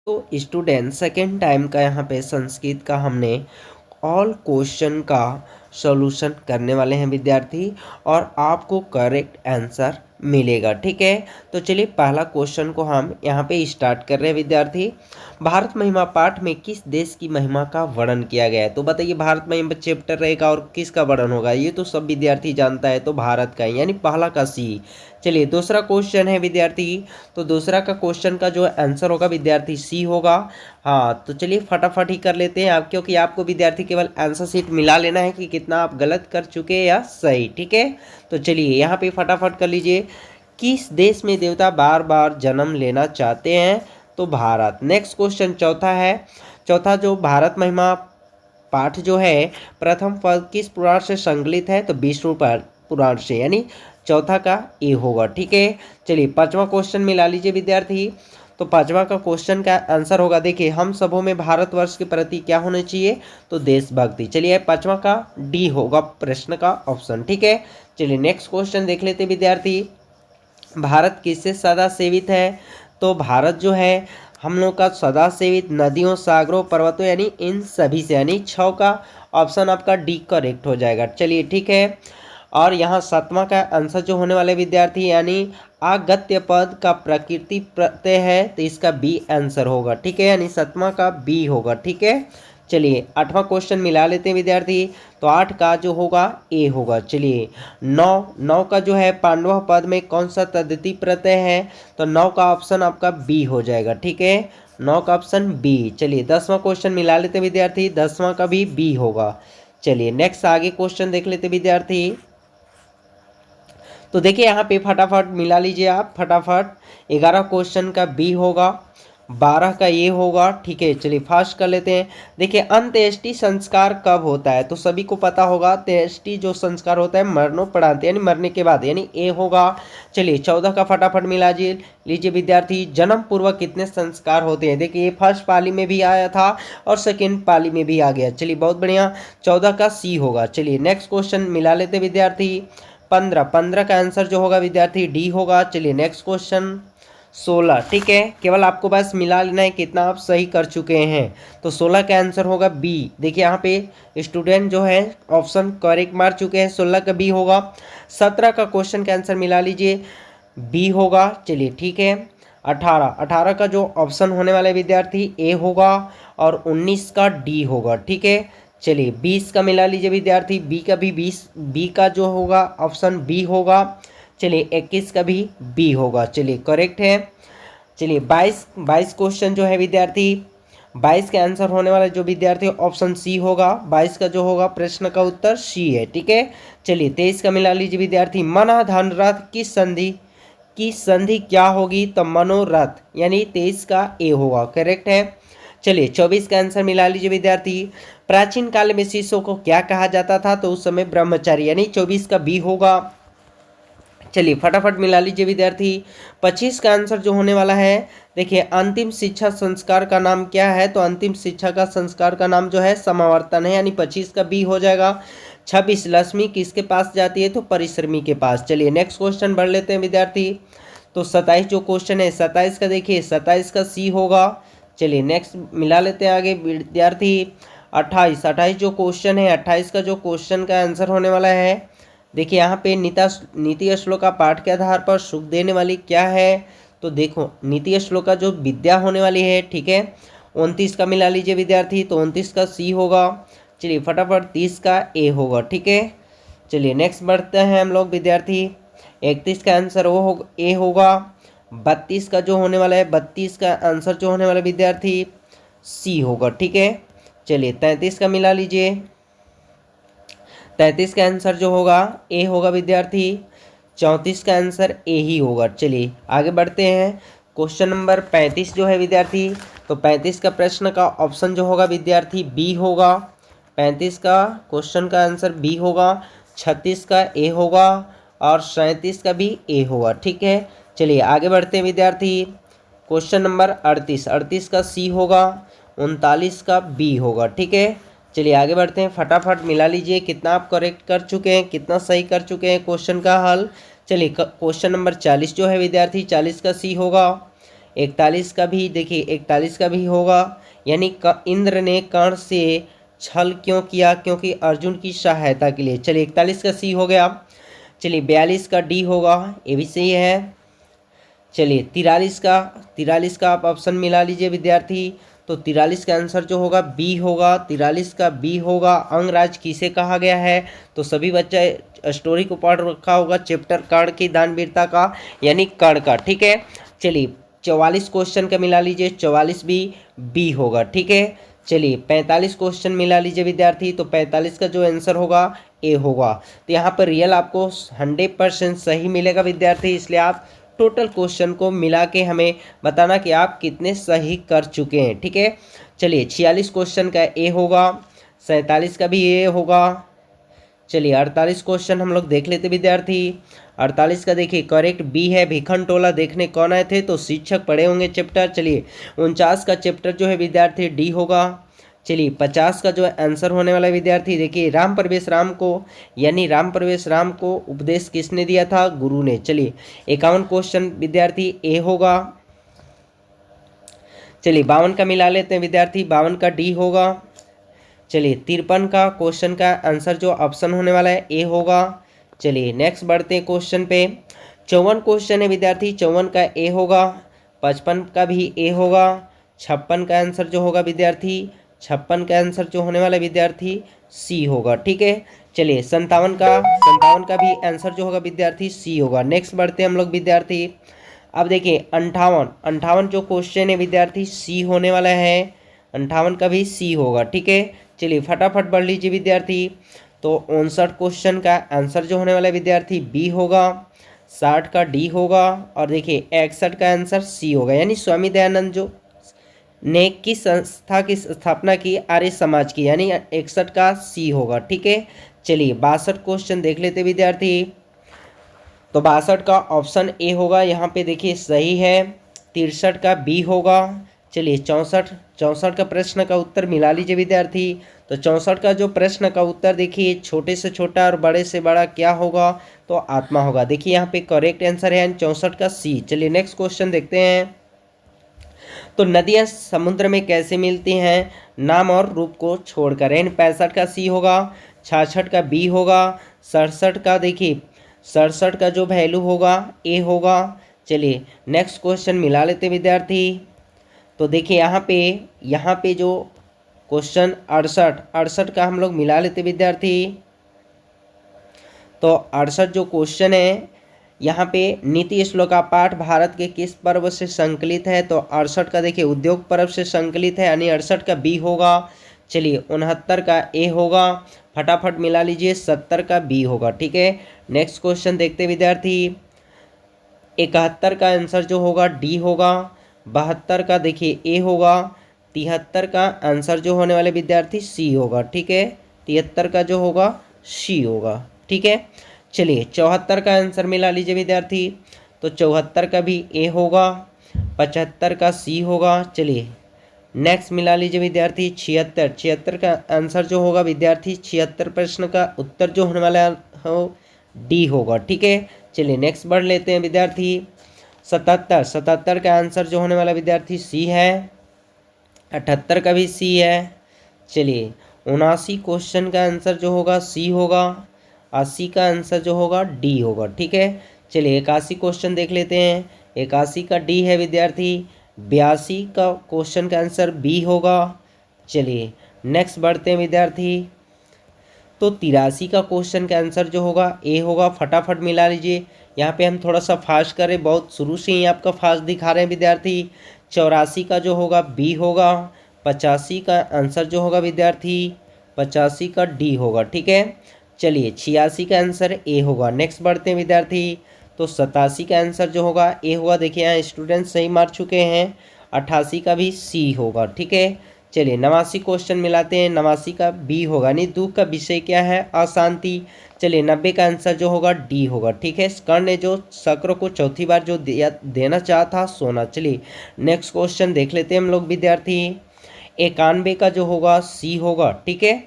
तो student second time का यहाँ पे संस्कृत का हमने ऑल क्वेश्चन का सॉल्यूशन करने वाले हैं विद्यार्थी, और आपको करेक्ट आंसर मिलेगा। ठीक है, तो चलिए पहला क्वेश्चन को हम यहाँ पे स्टार्ट कर रहे हैं विद्यार्थी। भारत महिमा पाठ में किस देश की महिमा का वर्णन किया गया है? तो बताइए भारत महिमा चैप्टर रहेगा और किसका वर्णन होगा? ये तो सब विद्यार्थी जानता है, तो भारत का ही, यानी पहला का सी। चलिए दूसरा क्वेश्चन है विद्यार्थी, तो दूसरा का क्वेश्चन का जो आंसर होगा विद्यार्थी सी होगा। हाँ, तो चलिए फटाफट ही कर लेते हैं आप, क्योंकि आपको विद्यार्थी केवल आंसर शीट मिला लेना है कि कितना आप गलत कर चुके हैं या सही। ठीक है, तो चलिए यहाँ पे फटाफट कर लीजिए। किस देश में देवता बार बार जन्म लेना चाहते हैं? तो भारत। नेक्स्ट क्वेश्चन चौथा है। चौथा जो भारत महिमा पाठ जो है प्रथम पद किस पुराण से संकलित है? तो विष्णु पुराण से, यानी चौथा का ए होगा। ठीक है, चलिए पांचवा क्वेश्चन मिला लीजिए विद्यार्थी। तो पांचवा का क्वेश्चन का आंसर होगा, देखिए हम सबों में भारतवर्ष के प्रति क्या होना चाहिए? तो देशभक्ति। चलिए पांचवा का डी होगा प्रश्न का ऑप्शन। ठीक है, चलिए नेक्स्ट क्वेश्चन देख लेते विद्यार्थी। भारत किससे सदा सेवित है? तो भारत जो है हम लोग का सदा सेवित नदियों, सागरों, पर्वतों, यानी इन सभी से, यानी 6 का ऑप्शन आपका डी करेक्ट हो जाएगा। चलिए ठीक है, और यहाँ सातवां का आंसर जो होने वाले विद्यार्थी, यानी आगत्य पद का प्रकृति प्रत्यय है, तो इसका बी आंसर होगा। ठीक है, यानी सातवां का बी होगा। ठीक है, चलिए आठवां क्वेश्चन मिला लेते हैं विद्यार्थी। तो 8 का जो होगा ए होगा। चलिए 9 का जो है पांडव पद में कौन सा तद्धिति प्रत्यय है? तो 9 का ऑप्शन आपका बी हो जाएगा। ठीक है, 9 का ऑप्शन बी। चलिए 10वां क्वेश्चन मिला लेते हैं विद्यार्थी, 10वां का भी बी होगा। चलिए नेक्स्ट आगे क्वेश्चन देख लेते विद्यार्थी। तो देखिए यहाँ पे फटाफट मिला लीजिए आप फटाफट। 11 क्वेश्चन का बी होगा, 12 का ये होगा। ठीक है, चलिए फास्ट कर लेते हैं। देखिए अंत्येष्टि संस्कार कब होता है? तो सभी को पता होगा अंत्येष्टि जो संस्कार होता है मरणोपरांत, यानी मरने के बाद, यानी ए होगा। चलिए 14 का फटाफट मिला लीजिए विद्यार्थी। जन्म पूर्व कितने संस्कार होते हैं? देखिए ये फर्स्ट पाली में भी आया था और सेकेंड पाली में भी आ गया। चलिए बहुत बढ़िया, 14 का सी होगा। चलिए नेक्स्ट क्वेश्चन मिला लेते विद्यार्थी। 15 का आंसर जो होगा विद्यार्थी डी होगा। चलिए नेक्स्ट क्वेश्चन 16। ठीक है, केवल आपको बस मिला लेना है कितना आप सही कर चुके हैं। तो 16 का आंसर होगा बी। देखिए यहाँ पे स्टूडेंट जो है ऑप्शन करेक्ट मार चुके हैं, 16 का बी होगा। 17 का क्वेश्चन का आंसर मिला लीजिए, बी होगा। चलिए ठीक है, 18 का जो ऑप्शन होने वाला विद्यार्थी ए होगा, और 19 का डी होगा। ठीक है, चलिए 20 का मिला लीजिए विद्यार्थी, बी का भी 20, बी का जो होगा ऑप्शन बी होगा। चलिए 21 का भी बी होगा। चलिए करेक्ट है। चलिए 22 क्वेश्चन जो है विद्यार्थी, 22 का आंसर होने वाला जो विद्यार्थी ऑप्शन सी होगा। 22 का जो होगा प्रश्न का उत्तर सी है। ठीक है, चलिए 23 का मिला लीजिए विद्यार्थी। मना धन रथ की संधि क्या होगी? तो मनोरथ, यानी 23 का ए होगा। करेक्ट है। चलिए 24 का आंसर मिला लीजिए विद्यार्थी। प्राचीन काल में शिष्यों को क्या कहा जाता था? तो उस समय ब्रह्मचारी, यानी 24 का बी होगा। चलिए फटाफट मिला लीजिए विद्यार्थी। 25 का आंसर जो होने वाला है, देखिए अंतिम शिक्षा संस्कार का नाम क्या है? तो अंतिम शिक्षा का संस्कार का नाम जो है समावर्तन है, यानी 25 का बी हो जाएगा। 26 लक्ष्मी किसके पास जाती है? तो परिश्रमी के पास। चलिए नेक्स्ट क्वेश्चन बढ़ लेते हैं विद्यार्थी। तो 27 जो क्वेश्चन है 27 का, देखिए 27 का सी होगा। चलिए नेक्स्ट मिला लेते हैं आगे विद्यार्थी। 28 जो क्वेश्चन है, 28 का जो क्वेश्चन का आंसर होने वाला है, देखिए यहाँ पे नीति श्लोक का पाठ के आधार पर सुख देने वाली क्या है? तो देखो नीति श्लोक का जो विद्या होने वाली है। ठीक है, 29 का मिला लीजिए विद्यार्थी, तो 29 का सी होगा। चलिए फटाफट 30 का ए होगा। ठीक है, चलिए नेक्स्ट बढ़ते हैं हम लोग विद्यार्थी। 31 का आंसर वो हो ए होगा। 32 का जो होने वाला है, 32 का आंसर जो होने वाला विद्यार्थी सी होगा। ठीक है, चलिए 33 का मिला लीजिए। 33 का आंसर जो होगा ए होगा विद्यार्थी। 34 का आंसर ए ही होगा। चलिए आगे बढ़ते हैं। क्वेश्चन नंबर 35 जो है विद्यार्थी, तो 35 का प्रश्न का ऑप्शन जो होगा विद्यार्थी बी होगा। 35 का क्वेश्चन का आंसर बी होगा। 36 का ए होगा, और 37 का भी ए होगा। ठीक है, चलिए आगे बढ़ते हैं विद्यार्थी। क्वेश्चन नंबर 38 का सी होगा। 39 का बी होगा। ठीक है, चलिए आगे बढ़ते हैं। फटाफट मिला लीजिए कितना आप करेक्ट कर चुके हैं, कितना सही कर चुके हैं क्वेश्चन का हल। चलिए क्वेश्चन नंबर 40 जो है विद्यार्थी, 40 का सी होगा। 41 का भी देखिए 41 का भी होगा, यानी इंद्र ने कर्ण से छल क्यों किया, क्योंकि अर्जुन की सहायता के लिए। चलिए 41 का सी हो गया। चलिए 42 का डी होगा, ये भी सही है। चलिए 43 का आप ऑप्शन मिला लीजिए विद्यार्थी। तो 43 का आंसर जो होगा बी होगा, 43 का बी होगा। अंगराज किसे कहा गया है, तो सभी बच्चे स्टोरी को पढ़ रखा होगा, चैप्टर कर्ण की दानवीरता का, यानी कर्ण का। ठीक है, चलिए 44 क्वेश्चन का मिला लीजिए, 44 भी बी होगा। ठीक है, चलिए 45 क्वेश्चन मिला लीजिए विद्यार्थी। तो 45 का जो आंसर होगा ए होगा। तो यहाँ पर रियल आपको 100% सही मिलेगा विद्यार्थी, इसलिए आप टोटल क्वेश्चन को मिला के हमें बताना कि आप कितने सही कर चुके हैं। ठीक है, चलिए 46 क्वेश्चन का ए होगा, 47 का भी ए होगा। चलिए 48 क्वेश्चन हम लोग देख लेते विद्यार्थी। 48 का देखिए करेक्ट बी है, भिखन टोला देखने कौन आए थे, तो शिक्षक पढ़े होंगे चैप्टर। चलिए 49 का चैप्टर जो है विद्यार्थी डी होगा। चलिए 50 का जो आंसर होने वाला विद्यार्थी देखिए राम प्रवेश राम को, यानी राम प्रवेश राम को उपदेश किसने दिया था, गुरु ने। चलिए 51 क्वेश्चन विद्यार्थी ए होगा। चलिए 52 का मिला लेते हैं विद्यार्थी, 52 का डी होगा। चलिए 53 का क्वेश्चन का आंसर जो ऑप्शन होने वाला है ए होगा। चलिए नेक्स्ट बढ़ते हैं क्वेश्चन पे। 54 क्वेश्चन है विद्यार्थी, 54 का ए होगा। 55 का भी ए होगा। 56 का आंसर जो होगा विद्यार्थी, 56 का आंसर जो होने वाला विद्यार्थी सी होगा। ठीक है, चलिए 57 का भी आंसर जो होगा विद्यार्थी सी होगा। नेक्स्ट बढ़ते हैं हम लोग विद्यार्थी। अब देखिए 58 जो क्वेश्चन है विद्यार्थी सी होने वाला है, 58 का भी सी होगा। ठीक है, चलिए फटाफट बढ़ लीजिए विद्यार्थी। तो 59 क्वेश्चन का आंसर जो होने वाला विद्यार्थी बी होगा, 60 का डी होगा, और देखिए 61 का आंसर सी होगा, यानी स्वामी दयानंद जो ने किस संस्था की स्थापना की, आर्य समाज की, यानी 61 का सी होगा। ठीक है, चलिए 62 क्वेश्चन देख लेते विद्यार्थी। तो 62 का ऑप्शन ए होगा, यहाँ पे देखिए सही है। 63 का बी होगा। चलिए 64 का प्रश्न का उत्तर मिला लीजिए विद्यार्थी। तो 64 का जो प्रश्न का उत्तर देखिए छोटे से छोटा और बड़े से बड़ा क्या होगा, तो आत्मा होगा। देखिए यहाँ पे करेक्ट आंसर है 64 का सी। चलिए नेक्स्ट क्वेश्चन देखते हैं। तो नदियाँ समुद्र में कैसे मिलती हैं, नाम और रूप को छोड़कर, यानी 65 का सी होगा। 66 का बी होगा। 67 का देखिए 67 का जो वैल्यू होगा ए होगा। चलिए नेक्स्ट क्वेश्चन मिला लेते विद्यार्थी। तो देखिए यहाँ पे जो क्वेश्चन 68 का हम लोग मिला लेते विद्यार्थी। तो 68 जो क्वेश्चन है, यहाँ पे नीति श्लोका पाठ भारत के किस पर्व से संकलित है, तो 68 का देखिए उद्योग पर्व से संकलित है, यानी 68 का बी होगा। चलिए 69 का ए होगा, फटाफट मिला लीजिए। 70 का बी होगा। ठीक है, नेक्स्ट क्वेश्चन देखते विद्यार्थी। 71 का आंसर जो होगा डी होगा। 72 का देखिए ए होगा। 73 का आंसर जो होने वाले विद्यार्थी सी होगा। ठीक है, 73 का जो होगा सी होगा। ठीक है, चलिए 74 का आंसर मिला लीजिए विद्यार्थी। तो 74 का भी ए होगा। 75 का सी होगा। चलिए नेक्स्ट मिला लीजिए विद्यार्थी। 76 का आंसर जो होगा विद्यार्थी, 76 प्रश्न का उत्तर जो होने वाला हो डी होगा। ठीक है, चलिए नेक्स्ट बढ़ लेते हैं विद्यार्थी। 77 का आंसर जो होने वाला विद्यार्थी सी है। 78 का भी सी है। चलिए 79 क्वेश्चन का आंसर जो होगा सी होगा। 80 का आंसर जो होगा डी होगा। ठीक है, चलिए 81 क्वेश्चन देख लेते हैं। 81 का डी है विद्यार्थी। 82 का क्वेश्चन का आंसर बी होगा। चलिए नेक्स्ट बढ़ते हैं विद्यार्थी। तो 83 का क्वेश्चन का आंसर जो होगा ए होगा। फटाफट मिला लीजिए। यहाँ पे हम थोड़ा सा फास्ट करें, बहुत शुरू से ही आपका फास्ट दिखा रहे हैं विद्यार्थी। 84 का जो होगा बी होगा। 85 का आंसर जो होगा विद्यार्थी, 85 का डी होगा। ठीक है, चलिए 86 का आंसर ए होगा। नेक्स्ट बढ़ते हैं विद्यार्थी। तो 87 का आंसर जो होगा ए होगा। देखिए यहाँ स्टूडेंट सही मार चुके हैं। 88 का भी सी होगा। ठीक है, चलिए 89 क्वेश्चन मिलाते हैं। 89 का बी होगा, नहीं दुख का विषय क्या है, अशांति। चलिए 90 का आंसर जो होगा डी होगा। ठीक है, कर्ण ने जो शक्र को चौथी बार जो देना चाहा था सोना। चलिए नेक्स्ट क्वेश्चन देख लेते हैं हम लोग विद्यार्थी। 91 का जो होगा सी होगा। ठीक है,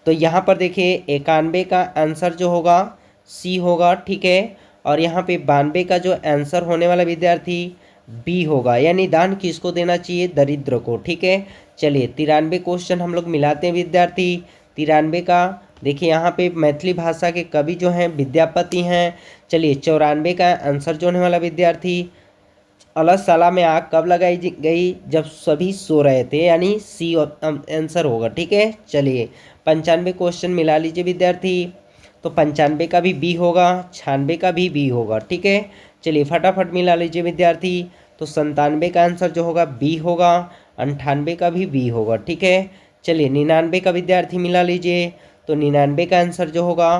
तो यहाँ पर देखिए 91 का आंसर जो होगा सी होगा। ठीक है, और यहाँ पे 92 का जो आंसर होने वाला विद्यार्थी, बी होगा, यानी दान किसको देना चाहिए, दरिद्र को। ठीक है, चलिए 93 क्वेश्चन हम लोग मिलाते हैं विद्यार्थी। 93 का देखिए यहाँ पे मैथिली भाषा के कवि जो हैं विद्यापति हैं। चलिए 94 का आंसर जो होने वाला विद्यार्थी, अलसला में आग कब लगाई गई, जब सभी सो रहे थे, यानी सी आंसर होगा। ठीक है, चलिए 95 क्वेश्चन मिला लीजिए विद्यार्थी। तो 95 का भी बी होगा, 96 का भी बी होगा। ठीक है, चलिए फटाफट मिला लीजिए विद्यार्थी। तो 97 का आंसर जो होगा बी होगा, 98 का भी बी होगा। ठीक है, चलिए 99 का विद्यार्थी मिला लीजिए। तो 99 का आंसर जो होगा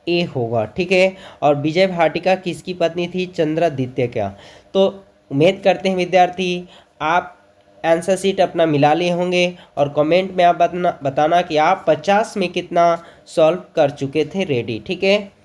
ए होगा। ठीक है, और विजय भाटिका किसकी पत्नी थी, चंद्रादित्य क्या। तो उम्मीद करते हैं विद्यार्थी आप आंसर शीट अपना मिला लिए होंगे, और कमेंट में आप बताना कि आप 50 में कितना सॉल्व कर चुके थे रेडी। ठीक है।